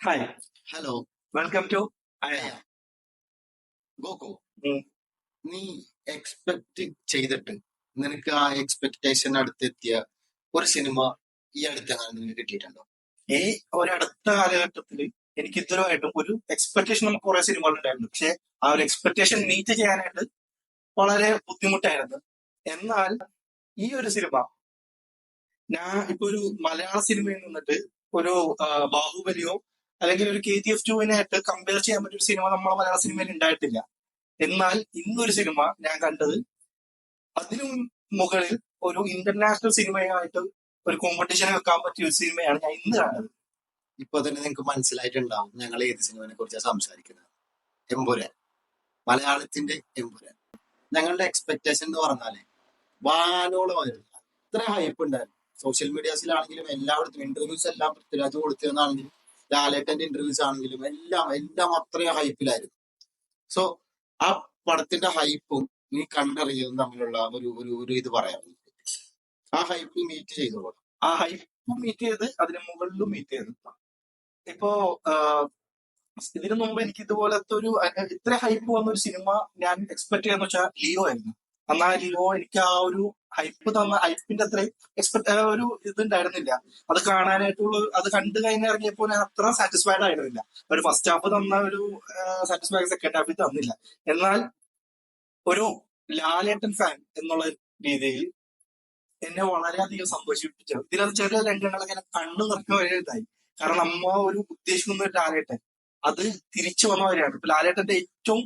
Hi, hello. Welcome to Goku, നീ expect ചെയ്തിട്ട് നിനക്ക് ആ എക്സ്പെക്ടേഷൻ അടുത്തെത്തിയ ഒരു സിനിമ ഈ അടുത്തെങ്ങാനും നിനക്ക് കിട്ടിയിട്ടുണ്ടോ? ഈ ഒരടുത്ത കാലഘട്ടത്തിൽ എനിക്ക് ഇതുവരായിട്ടും ഒരു എക്സ്പെക്ടേഷൻ നമുക്ക് കുറെ സിനിമകൾ ഉണ്ടായിരുന്നു. പക്ഷെ ആ ഒരു എക്സ്പെക്ടേഷൻ മീറ്റ് ചെയ്യാനായിട്ട് വളരെ ബുദ്ധിമുട്ടായിരുന്നു. എന്നാൽ ഈ ഒരു സിനിമ ഞാൻ ഇപ്പൊ ഒരു മലയാള സിനിമയിൽ നിന്നിട്ട് ഒരു ബാഹുബലിയോ അല്ലെങ്കിൽ ഒരു KGF 2 കമ്പയർ ചെയ്യാൻ പറ്റിയ ഒരു സിനിമ നമ്മളെ മലയാള സിനിമയിൽ ഉണ്ടായിട്ടില്ല. എന്നാൽ ഇന്നൊരു സിനിമ ഞാൻ കണ്ടത് അതിനും മുകളിൽ ഒരു ഇന്റർനാഷണൽ സിനിമയായിട്ട് ഒരു കോമ്പറ്റീഷൻ വെക്കാൻ പറ്റിയ ഒരു സിനിമയാണ് ഞാൻ ഇന്ന് കണ്ടത്. ഇപ്പൊ തന്നെ നിനക്ക് മനസ്സിലായിട്ടുണ്ടാവും ഞങ്ങൾ ഏത് സിനിമയെ കുറിച്ചാണ് സംസാരിക്കുന്നത്. എമ്പുരാൻ, മലയാളത്തിന്റെ എമ്പുരാൻ. ഞങ്ങളുടെ എക്സ്പെക്ടേഷൻ എന്ന് പറഞ്ഞാല് വാനോളമായിരുന്നു. അത്ര ഹൈപ്പ് ഉണ്ടായിരുന്നു. സോഷ്യൽ മീഡിയാസിലാണെങ്കിലും എല്ലായിടത്തും ഇന്റർവ്യൂസ് എല്ലാം പൃഥ്വിരാജ് കൊടുത്തതെന്നാണെങ്കിലും ലാലേട്ടന്റെ ഇന്റർവ്യൂസ് ആണെങ്കിലും എല്ലാം അത്രയും ഹൈപ്പിലായിരുന്നു. സോ ആ പടത്തിന്റെ ഹൈപ്പും നീ കണ്ടറിയുന്നതും തമ്മിലുള്ള ഒരു ഇത് പറയാം. ആ ഹൈപ്പ് മീറ്റ് ചെയ്തോളൂ. ആ ഹൈപ്പ് മീറ്റ് ചെയ്ത് അതിന് മുകളിലും മീറ്റ് ചെയ്ത്. ഇപ്പോ ഇതിനു മുമ്പ് എനിക്ക് ഇതുപോലത്തെ ഒരു ഇത്ര ഹൈപ്പ് വന്ന ഒരു സിനിമ ഞാൻ എക്സ്പെക്ട് ചെയ്യാന്ന് വെച്ചാൽ ലിയോ ആയിരുന്നു. എന്നാൽ ലിയോ എനിക്ക് ആ ഒരു ഹൈപ്പ് തന്ന ഹൈപ്പിന്റെ അത്രയും ഒരു ഇതുണ്ടായിരുന്നില്ല. അത് കാണാനായിട്ടുള്ള അത് കണ്ടു കഴിഞ്ഞ് ഇറങ്ങിയപ്പോൾ ഞാൻ അത്ര സാറ്റിസ്ഫൈഡ് ആയിരുന്നില്ല. ഒരു ഫസ്റ്റ് ഹാഫ് തന്ന ഒരു സാറ്റിസ്ഫൈഡ് സെക്കൻഡ് ഹാഫിൽ തന്നില്ല. എന്നാൽ ഒരു ലാലേട്ടൻ ഫാൻ എന്നുള്ള രീതിയിൽ എന്നെ വളരെയധികം സന്തോഷിപ്പിച്ചു. ഇതിനകത്ത് ചെറിയ രംഗങ്ങളൊക്കെ എന്നെ കണ്ണു നിറയ്ക്കാൻ വരെ ഇതായി. കാരണം നമ്മ ഒരു ഉദ്ദേശിക്കുന്ന ഒരു ലാലേട്ടൻ അത് തിരിച്ചു വന്നവരെയാണ്. ഇപ്പൊ ലാലേട്ടന്റെ ഏറ്റവും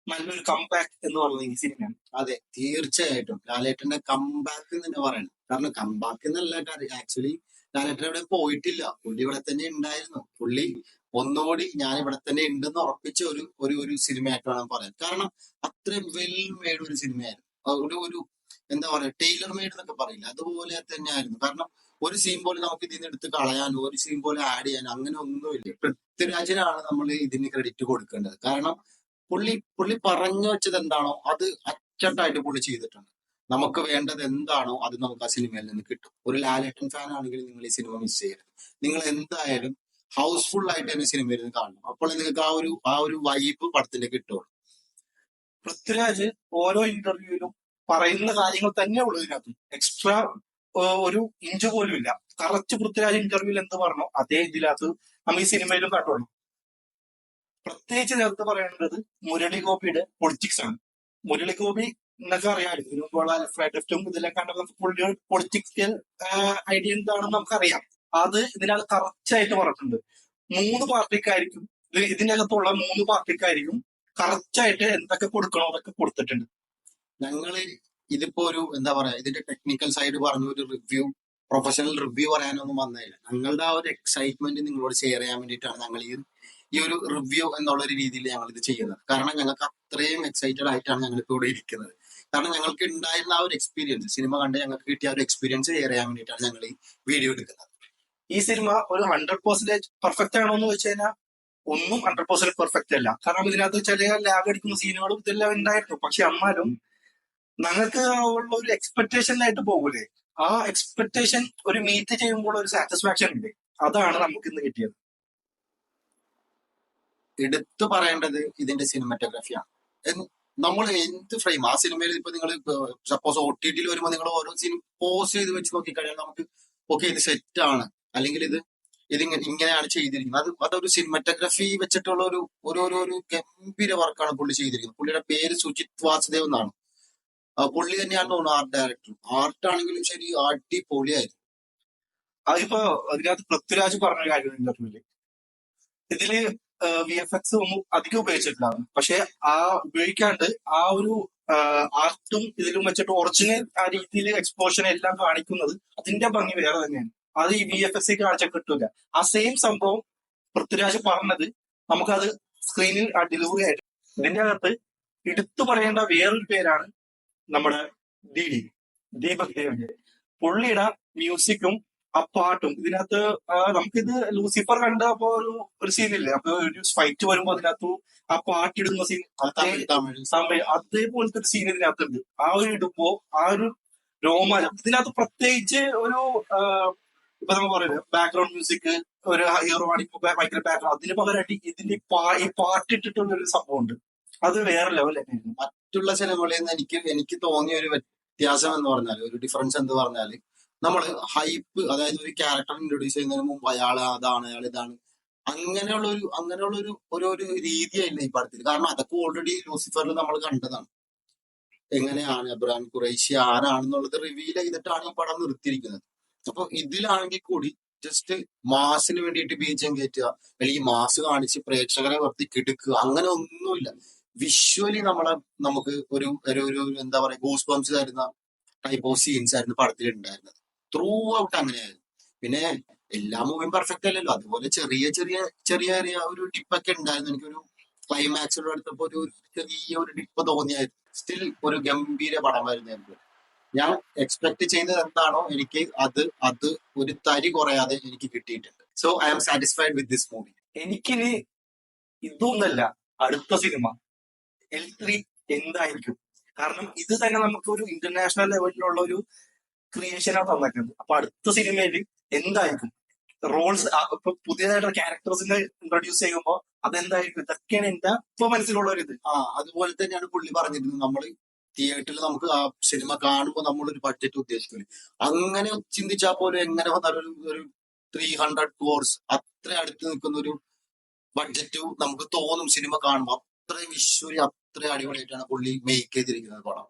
നല്ലൊരു കംബാക്ക് എന്ന് പറയുന്നത് ഈ സിനിമയാണ്. അതെ, തീർച്ചയായിട്ടും ലാലേട്ടന്റെ കംബാക്ക് എന്ന് തന്നെ പറയണം. കാരണം കംബാക്ക് എന്നല്ല, ആക്ച്വലി ലാലേട്ടൻ എവിടെ പോയിട്ടില്ല. പുള്ളി ഇവിടെ തന്നെ ഉണ്ടായിരുന്നു. പുള്ളി ഒന്നുകൂടി ഞാൻ ഇവിടെ തന്നെ ഉണ്ടെന്ന് ഉറപ്പിച്ച ഒരു ഒരു ഒരു സിനിമയായിട്ട് വേണം പറയാൻ. കാരണം അത്രയും വെൽ മെയ്ഡ് ഒരു സിനിമയായിരുന്നു. ഒരു ഒരു എന്താ പറയാ, ടൈലർ മെയ്ഡ് എന്നൊക്കെ പറയില്ല, അതുപോലെ തന്നെയായിരുന്നു. കാരണം ഒരു സീൻ പോലെ നമുക്ക് ഇതിന് എടുത്ത് കളയാനോ ഒരു സീൻ പോലെ ആഡ് ചെയ്യാനോ അങ്ങനെ ഒന്നുമില്ല. പൃഥ്വിരാജിനാണ് നമ്മൾ ഇതിന് ക്രെഡിറ്റ് കൊടുക്കേണ്ടത്. കാരണം പുള്ളി പറഞ്ഞു വെച്ചത് എന്താണോ അത് അച്ചട്ടായിട്ട് പുള്ളി ചെയ്തിട്ടുണ്ട്. നമുക്ക് വേണ്ടത് എന്താണോ അത് നമുക്ക് ആ സിനിമയിൽ നിന്ന് കിട്ടും. ഒരു ലാലേട്ടൻ ഫാൻ ആണെങ്കിൽ നിങ്ങൾ ഈ സിനിമ മിസ് ചെയ്യരുത്. നിങ്ങൾ എന്തായാലും ഹൗസ്ഫുൾ ആയിട്ട് തന്നെ സിനിമയിൽ നിന്ന് കാണണം. അപ്പോൾ നിങ്ങൾക്ക് ആ ഒരു വൈബ് പടത്തിന്റെ കിട്ടുള്ളൂ. പൃഥ്വിരാജ് ഓരോ ഇന്റർവ്യൂവിലും പറയുന്ന കാര്യങ്ങൾ തന്നെ ഉള്ളൂ. ഇതിനകത്ത് എക്സ്ട്രാ ഒരു ഇഞ്ച് പോലും ഇല്ല. കറക്റ്റ് പൃഥ്വിരാജ് ഇന്റർവ്യൂവിൽ എന്ത് പറഞ്ഞോ അതേ ഇതിനകത്ത് നമ്മൾ ഈ സിനിമയിലും കണ്ടുള്ളൂ. പ്രത്യേകിച്ച് നേരത്തെ പറയേണ്ടത് മുരളി ഗോപിയുടെ പൊളിറ്റിക്സ് ആണ്. മുരളി ഗോപി എന്നൊക്കെ അറിയാമല്ലോ, ഇതിനു മുമ്പുള്ള ലെഫ്റ്റും ഇതിലെ കണ്ടപ്പോൾ പുള്ളിയുടെ പൊളിറ്റിക്കൽ ഐഡിയ എന്താണെന്ന് നമുക്കറിയാം. അത് ഇതിനകത്ത് കറക്റ്റായിട്ട് പറഞ്ഞിട്ടുണ്ട്. 3 പാർട്ടിക്കായിരിക്കും ഇതിനകത്തുള്ള 3 പാർട്ടിക്കായിരിക്കും കറക്റ്റായിട്ട് എന്തൊക്കെ കൊടുക്കണോ അതൊക്കെ കൊടുത്തിട്ടുണ്ട്. ഞങ്ങള് ഇതിപ്പോ ഒരു എന്താ പറയാ, ഇതിന്റെ ടെക്നിക്കൽ സൈഡ് പറഞ്ഞു ഒരു പ്രൊഫഷണൽ റിവ്യൂ പറയാനൊന്നും വന്നില്ല. ഞങ്ങളുടെ ആ ഒരു എക്സൈറ്റ്മെന്റ് നിങ്ങളോട് ഷെയർ ചെയ്യാൻ വേണ്ടിയിട്ടാണ് ഞങ്ങൾ ഈ ഒരു റിവ്യൂ എന്നുള്ള ഒരു രീതിയിൽ ഞങ്ങൾ ഇത് ചെയ്യുന്നത്. കാരണം ഞങ്ങൾക്ക് അത്രയും എക്സൈറ്റഡ് ആയിട്ടാണ് ഞങ്ങൾ ഇപ്പോൾ ഇവിടെ ഇരിക്കുന്നത്. കാരണം ഞങ്ങൾക്ക് ഉണ്ടായിരുന്ന ആ ഒരു എക്സ്പീരിയൻസ്, സിനിമ കണ്ട് ഞങ്ങൾക്ക് കിട്ടിയ ആ ഒരു എക്സ്പീരിയൻസ് ഷെയർ ചെയ്യാൻ വേണ്ടിയിട്ടാണ് ഞങ്ങൾ ഈ വീഡിയോ എടുക്കുന്നത്. ഈ സിനിമ ഒരു 100% പെർഫെക്റ്റ് ആണോ എന്ന് വെച്ച് കഴിഞ്ഞാൽ ഒന്നും 100% പെർഫെക്റ്റ് അല്ല. കാരണം ഇതിനകത്ത് ചില ലാഗ് അടിക്കുന്ന സീനുകളും ഇതെല്ലാം ഉണ്ടായിരുന്നു. പക്ഷെ എന്നാലും ഞങ്ങൾക്ക് ഉള്ള ഒരു എക്സ്പെക്ടേഷനിലായിട്ട് പോകൂലേ, ആ എക്സ്പെക്ടേഷൻ ഒരു മീറ്റ് ചെയ്യുമ്പോൾ ഒരു സാറ്റിസ്ഫാക്ഷൻ ഉണ്ട്. അതാണ് നമുക്ക് ഇന്ന് കിട്ടിയത്. എടുത്തു പറയേണ്ടത് ഇതിന്റെ സിനിമാറ്റോഗ്രാഫിയാണ്. നമ്മൾ എന്ത് ഫ്രെയിം ആ സിനിമയിൽ ഇപ്പൊ നിങ്ങൾ സപ്പോസ് OTT വരുമ്പോൾ നിങ്ങൾ ഓരോ സീനും പോസ് ചെയ്ത് വെച്ച് നോക്കിക്കഴിഞ്ഞാൽ നമുക്ക് ഓക്കെ ഇത് സെറ്റ് ആണ്, അല്ലെങ്കിൽ ഇങ്ങനെയാണ് ചെയ്തിരിക്കുന്നത്. അതൊരു സിനിമാറ്റോഗ്രാഫി വെച്ചിട്ടുള്ള ഒരു ഗംഭീര വർക്കാണ് പുള്ളി ചെയ്തിരിക്കുന്നത്. പുള്ളിയുടെ പേര് സുജിത് വാസുദേവ് എന്നാണ്. പുള്ളി തന്നെയാണ് തോന്നുന്നു ആർട്ട് ഡയറക്ടർ. ആർട്ടാണെങ്കിലും ശരി അടിപൊളിയായിരുന്നു. അതിപ്പോ അതിനകത്ത് പൃഥ്വിരാജ് പറഞ്ഞ കാര്യം ഇന്റർവ്യൂല്, ഇതില് VFX ഒന്നും അധികം ഉപയോഗിച്ചിട്ടില്ല. പക്ഷെ ആ ഉപയോഗിക്കാണ്ട് ആ ഒരു ആർട്ടും ഇതിലും വെച്ചിട്ട് ഒറിജിനൽ ആ രീതിയിൽ എക്സ്പോഷൻ എല്ലാം കാണിക്കുന്നത് അതിന്റെ ഭംഗി വേറെ തന്നെയാണ്. അത് ഈ VFX കാണിച്ചാൽ കിട്ടൂല. ആ സെയിം സംഭവം പൃഥ്വിരാജ് പറഞ്ഞത് നമുക്കത് സ്ക്രീനിൽ ആ ഡെലിവറി ആയിട്ട്. ഇതിന്റെ അകത്ത് എടുത്തു പറയേണ്ട വേറൊരു പേരാണ് നമ്മുടെ ദീപക് ദേവിന്റെ. പുള്ളിയുടെ മ്യൂസിക്കും ആ പാട്ടും ഇതിനകത്ത് നമുക്കിത് ലൂസിഫർ കണ്ട അപ്പൊ ഒരു സീനില്ലേ, അപ്പൊ ഒരു ഫൈറ്റ് വരുമ്പോ അതിനകത്ത് ആ പാട്ടിടുന്ന സീൻ അതേപോലത്തെ ഒരു സീൻ ഇതിനകത്തുണ്ട്. ആ ഒരു ഇടുമ്പോ ആ ഒരു രോമാഞ്ചം ഇതിനകത്ത് പ്രത്യേകിച്ച് ഒരു ഇപ്പൊ നമ്മൾ പറയുന്നത് ബാക്ക്ഗ്രൗണ്ട് മ്യൂസിക് ഒരു ഹീറോ ആണെങ്കിൽ ഭയങ്കര ബാക്ക്ഗ്രൗണ്ട്, അതിന് പകരമായിട്ട് ഇതിന്റെ ഈ പാട്ട് ഇട്ടിട്ടുള്ള ഒരു സംഭവം ഉണ്ട്. അത് വേറെ ലെവൽ തന്നെയായിരുന്നു. മറ്റുള്ള സിനിമകളിൽ നിന്ന് എനിക്ക് തോന്നിയ ഒരു വ്യത്യാസം എന്ന് പറഞ്ഞാൽ, ഒരു ഡിഫറൻസ് എന്ന് പറഞ്ഞാല്, നമ്മള് ഹൈപ്പ്, അതായത് ഒരു ക്യാരക്ടർ ഇൻട്രൊഡ്യൂസ് ചെയ്യുന്നതിന് മുമ്പ് അയാൾ അതാണ് അയാൾ ഇതാണ് അങ്ങനെയുള്ള ഒരു രീതിയല്ല ഈ പടത്തിൽ. കാരണം അതൊക്കെ ഓൾറെഡി ലൂസിഫറിൽ നമ്മൾ കണ്ടതാണ്. എങ്ങനെയാണ് എബ്രാൻ ഖുറൈശി ആരാണെന്നുള്ളത് റിവീൽ ചെയ്തിട്ടാണ് ഈ പടം നിർത്തിയിരിക്കുന്നത്. അപ്പൊ ഇതിലാണെങ്കിൽ കൂടി ജസ്റ്റ് മാസിന് വേണ്ടിയിട്ട് ബീജം കയറ്റുക, അല്ലെങ്കിൽ മാസ് കാണിച്ച് പ്രേക്ഷകരെ വർത്തി കിടക്കുക, അങ്ങനെ ഒന്നുമില്ല. വിഷ്വലി നമുക്ക് ഒരു എന്താ പറയാ, ഗൂസ് ബംസ് തരുന്ന ടൈപ്പ് ഓഫ് സീൻസ് ആയിരുന്നു പടത്തിൽ ഉണ്ടായിരുന്നത്. ത്രൂ ഔട്ട് അങ്ങനെയായിരുന്നു. പിന്നെ എല്ലാ മൂവിയും പെർഫെക്റ്റ് അല്ലല്ലോ, അതുപോലെ ചെറിയ ചെറിയ ചെറിയ ചെറിയ ഒരു ഡിപ്പൊക്കെ ഉണ്ടായിരുന്നു. എനിക്കൊരു ക്ലൈമാക്സിലൂടെ എടുത്തപ്പോ ഒരു ചെറിയ ഒരു ഡിപ്പ് തോന്നിയായിരുന്നു. സ്റ്റിൽ ഒരു ഗംഭീര പടമായിരുന്നു എനിക്ക്. ഞാൻ എക്സ്പെക്ട് ചെയ്യുന്നത് എന്താണോ എനിക്ക് അത് ഒരു തരി കുറയാതെ എനിക്ക് കിട്ടിയിട്ടുണ്ട്. So I am satisfied with this movie. എനിക്കിനി ഇതൊന്നല്ല, അടുത്ത സിനിമ L3 എന്തായിരിക്കും. കാരണം ഇത് തന്നെ നമുക്ക് ഒരു ഇന്റർനാഷണൽ ലെവലിലുള്ള ഒരു ക്രിയേഷനാണ് തന്നിട്ടുണ്ട്. അപ്പൊ അടുത്ത സിനിമയിൽ എന്തായിരിക്കും റോൾസ്, ഇപ്പൊ പുതിയതായിട്ടുള്ള ക്യാരക്ടേഴ്സിനെ ഇൻട്രൊഡ്യൂസ് ചെയ്യുമ്പോൾ അതെന്തായിരിക്കും, ഇതൊക്കെയാണ് എന്റെ ഇപ്പൊ മനസ്സിലുള്ള ഒരു ഇത്. അതുപോലെ തന്നെയാണ് പുള്ളി പറഞ്ഞിരുന്നത്, നമ്മള് തിയേറ്ററിൽ നമുക്ക് ആ സിനിമ കാണുമ്പോൾ നമ്മളൊരു ബഡ്ജറ്റ് ഉദ്ദേശിക്കില്ല. അങ്ങനെ ചിന്തിച്ചാൽ പോലും എങ്ങനെ വന്നാലും ഒരു 300 crores അത്ര അടുത്ത് നിൽക്കുന്ന ഒരു ബഡ്ജറ്റ് നമുക്ക് തോന്നും സിനിമ കാണുമ്പോൾ. അത്രയും വിഷ്വലി അത്ര അടിപൊളിയായിട്ടാണ് പുള്ളി മേക്ക് ചെയ്തിരിക്കുന്നത് പടം.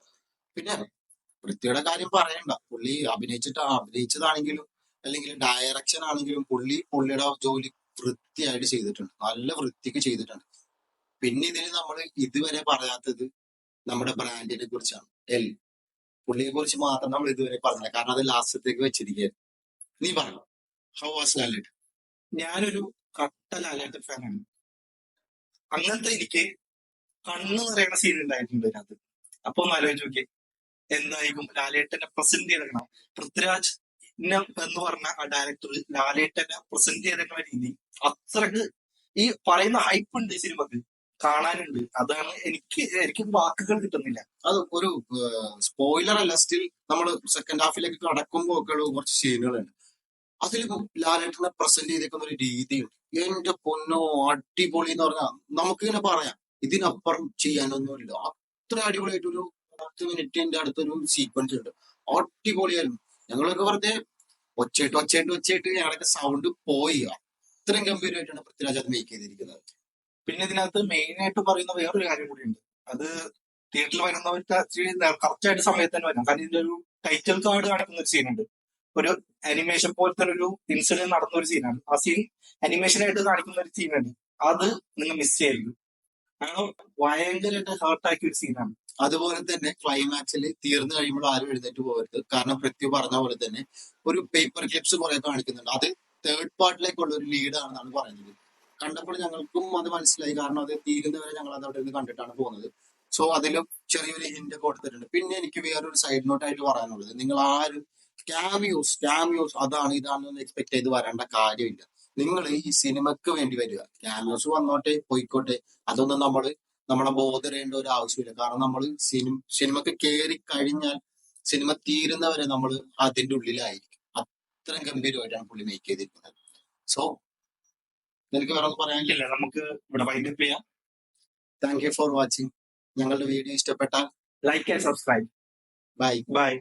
പിന്നെ പൃഥ്വിയുടെ കാര്യം പറയണ്ട, പുള്ളി അഭിനയിച്ചതാണെങ്കിലും അല്ലെങ്കിൽ ഡയറക്ഷൻ ആണെങ്കിലും പുള്ളിയുടെ ജോലി വൃത്തിയായിട്ട് ചെയ്തിട്ടുണ്ട്, നല്ല വൃത്തിക്ക് ചെയ്തിട്ടുണ്ട്. പിന്നെ ഇതിന് നമ്മൾ ഇതുവരെ പറയാത്തത് നമ്മുടെ ബ്രാൻഡിനെ കുറിച്ചാണ്. പുള്ളിയെ കുറിച്ച് മാത്രം നമ്മൾ ഇതുവരെ പറഞ്ഞില്ല, കാരണം അത് ലാസ്റ്റത്തേക്ക് വെച്ചിരിക്കുകയാണ്. നീ പറഞ്ഞു, ഹൗ വാസ് ലാലേട്ടൻ? ഞാനൊരു കട്ട ലാലേട്ടൻ ഫാനാണ്. അങ്ങനത്തെ എനിക്ക് കണ്ണ് നിറയണ സീൻ ഉണ്ടായിട്ടുണ്ട് അതിനകത്ത്. അപ്പൊ ഒന്ന് ആലോചിച്ച് നോക്കിയേ, എന്തായിരിക്കും ലാലേട്ടനെ പ്രസന്റ് ചെയ്തേക്കണം. പൃഥ്വിരാജ് എന്ന് പറഞ്ഞ ആ ഡയറക്ടർ ലാലേട്ടനെ പ്രസന്റ് ചെയ്തേക്കുന്ന രീതി അത്രക്ക് ഈ പറയുന്ന ഹൈപ്പ് ഉണ്ട് ഈ സിനിമക്ക്, കാണാനുണ്ട്. അതാണ് എനിക്ക് വാക്കുകൾ കിട്ടുന്നില്ല. അത് ഒരു സ്പോയിലർ അല്ല, സ്റ്റിൽ നമ്മൾ സെക്കൻഡ് ഹാഫിലേക്ക് കടക്കുമ്പോൾ ഒക്കെ കുറച്ച് സീനുകളുണ്ട്. അതിൽ ലാലേട്ടനെ പ്രസന്റ് ചെയ്തേക്കുന്ന ഒരു രീതിയുണ്ട്, എന്റെ പൊന്നോ അടിപൊളി എന്ന് പറഞ്ഞാൽ നമുക്കിങ്ങനെ പറയാം, ഇതിനപ്പുറം ചെയ്യാനൊന്നുമില്ല. അത്ര അടിപൊളിയായിട്ടൊരു 10 മിനിറ്റിന്റെ അടുത്തൊരു സീക്വൻസ് ഉണ്ട്, അടിപൊളിയായിരുന്നു. ഞങ്ങളൊക്കെ വെറുതെ ഒച്ചയിട്ട് ഞങ്ങളൊക്കെ സൗണ്ട് പോയി. അത്രയും ഗംഭീരമായിട്ടാണ് പൃഥ്വിരാജ് അത് മേക്ക് ചെയ്തിരിക്കുന്നത്. പിന്നെ ഇതിനകത്ത് മെയിൻ ആയിട്ട് പറയുന്ന വേറൊരു കാര്യം കൂടിയുണ്ട്. അത് തിയേറ്ററിൽ വരുന്നവർക്ക് കറക്റ്റ് ആയിട്ട് സമയത്ത് തന്നെ വരണം. കാരണം ഇതിന്റെ ഒരു ടൈറ്റിൽ കാർഡ് നടക്കുന്ന ഒരു സീനുണ്ട്. ഒരു അനിമേഷൻ പോലത്തെ ഒരു ഇൻസിഡന്റ് നടന്ന ഒരു സീനാണ്. ആ സീൻ അനിമേഷനായിട്ട് കാണിക്കുന്ന ഒരു സീനുണ്ട്. അത് നിങ്ങൾ മിസ് ചെയ്യരുത്. കാരണം ഭയങ്കരമായിട്ട് ഹേർട്ടാക്കിയ ഒരു സീനാണ്. അതുപോലെ തന്നെ ക്ലൈമാക്സിൽ തീർന്നു കഴിയുമ്പോൾ ആരും എഴുന്നേറ്റ് പോകരുത്. കാരണം പൃഥ്വി പറഞ്ഞ പോലെ തന്നെ ഒരു പേപ്പർ ക്ലിപ്സ് കുറെ കാണിക്കുന്നുണ്ട്. അത് തേർഡ് പാർട്ടിലേക്കുള്ള ഒരു ലീഡാണെന്നാണ് പറയുന്നത്. കണ്ടപ്പോൾ ഞങ്ങൾക്കും അത് മനസ്സിലായി, കാരണം അത് തീരുന്നവരെ ഞങ്ങൾ അത് അവിടെ നിന്ന് കണ്ടിട്ടാണ് പോകുന്നത്. സോ അതിലും ചെറിയൊരു ഹിന്റ് കൊടുത്തിട്ടുണ്ട്. പിന്നെ എനിക്ക് വേറൊരു സൈഡ് നോട്ട് ആയിട്ട് പറയാനുള്ളത്, നിങ്ങൾ ആരും ക്യാമിയോസ് അതാണ് ഇതാണെന്ന് എക്സ്പെക്ട് ചെയ്ത് വരേണ്ട കാര്യമില്ല. നിങ്ങൾ ഈ സിനിമക്ക് വേണ്ടി വരിക. ക്യാമിയോസ് വന്നോട്ടെ പോയിക്കോട്ടെ, അതൊന്നും നമ്മളെ ബോധരേണ്ട ഒരു ആവശ്യമില്ല. കാരണം നമ്മൾ സിനിമക്ക് കയറി കഴിഞ്ഞാൽ സിനിമ തീരുന്നവരെ നമ്മൾ അതിന്റെ ഉള്ളിലായിരിക്കും. അത്രയും ഗംഭീരമായിട്ടാണ് പുള്ളി മേക്ക് ചെയ്തിരിക്കുന്നത്. സോ എനിക്ക് വേറെ ഒന്നും പറയാനില്ല, നമുക്ക് ഇവിടെ വൈൻഡപ്പ് ചെയ്യാം. Thank you for watching. ഞങ്ങളുടെ വീഡിയോ ഇഷ്ടപ്പെട്ടാൽ ലൈക്ക് ആൻഡ് സബ്സ്ക്രൈബ്. ബൈ.